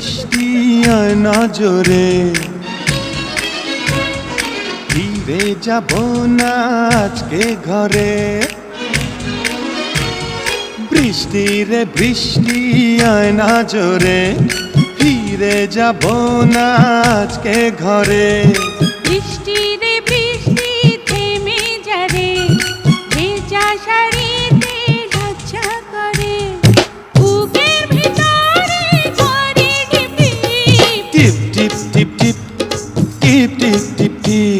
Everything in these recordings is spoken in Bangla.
বৃষ্টি আয় না জোরে, ফিরে যাব না আজকে ঘরে। বৃষ্টি রে বৃষ্টি আয় না জোরে, ফিরে যাব না আজকে ঘরে। বৃষ্টি রে বৃষ্টি থেমে যারে, ভেজা শাড়িতে লজ্জা করে, বুকের ভিতরে করে টিপ টিপ টিপ টিপ টিপ টিপ টিপ টিপ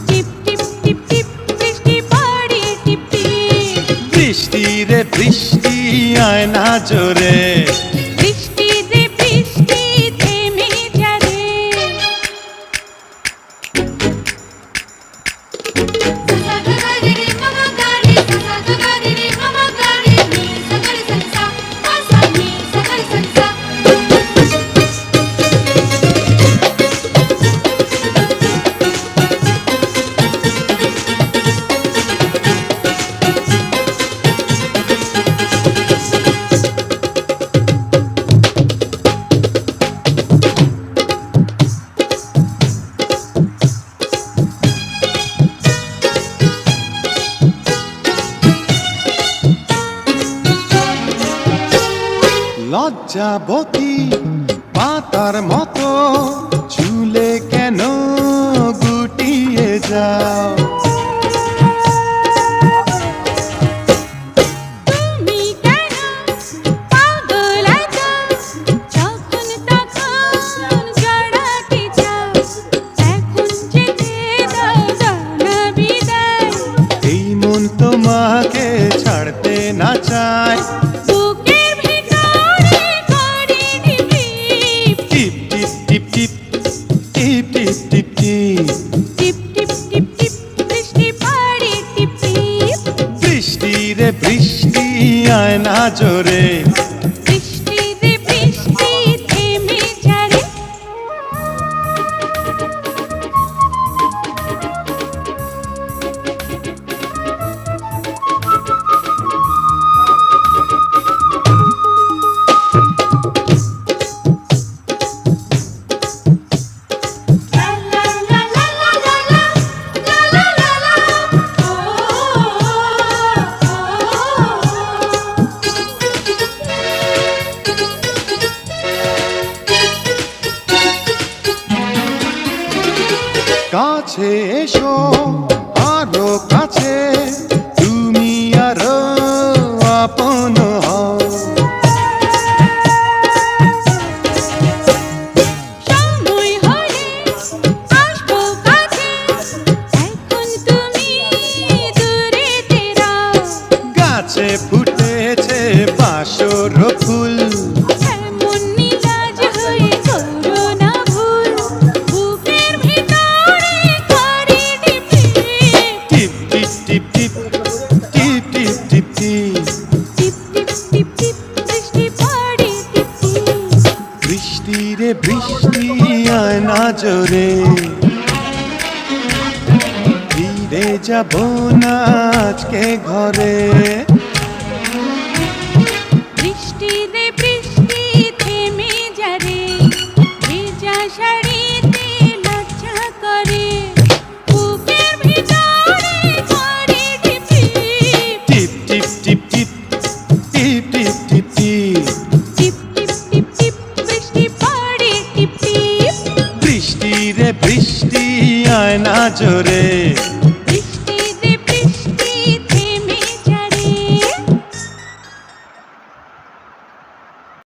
টিপ টিপ টিপ টিপ বৃষ্টি পড়ে টিপ টিপ। বৃষ্টি রে বৃষ্টি আয় না জোরে, বৃষ্টি রে বৃষ্টি থেমে যারে। লজ্জাবতী পাতার মতো চুলে কেন গুটিয়ে যাও? তুমি কেন পাগল এত, যখন তখন জড়াতে চাও, এখন যেতে দাও জানা বিদায়। এই মন তোমাকে ছাড়তে না চায়। বুকের ভিতরে করে ঢিপ টিপ টিপ টিপ টিপ টিপ টিপ টিপ টিপ টিপ টিপ টিপ টিপ বৃষ্টি পড়ে টিপ টিপ। বৃষ্টি রে বৃষ্টি আয় না জোরে, বৃষ্টি রে বৃষ্টি থেমে যারে। কাছে এসো আরো কাছে, তুমি আরো আপন হও। সময় হলে আসবো কাছে, এখন তুমি দূরেতে রাও। গাছে ফুটেছে বাসর ফুল, এমন নিলাজ হয়ে করো না ভুল, বুকের ভিতরে করে ঢিপ টিপ টিপ টিপ টিপ টিপ টিপ টিপ টিপ টিপ টিপ টিপ টিপ বৃষ্টি পড়ে টিপ টিপ। বৃষ্টি রে বৃষ্টি আয় না জোরে, ফিরে যাব না আজকে ঘরে। বৃষ্টি রে বৃষ্টি থেমে যারে, ভেজা শাড়িতে লজ্জা করে, বুকের ভিতরে করে ঢিপ টিপ টিপ টিপ টিপ টিপ টিপ টিপ টিপ টিপ টিপ টিপ টিপ বৃষ্টি পড়ে টিপ টিপ। বৃষ্টি রে বৃষ্টি আয় না জোরে,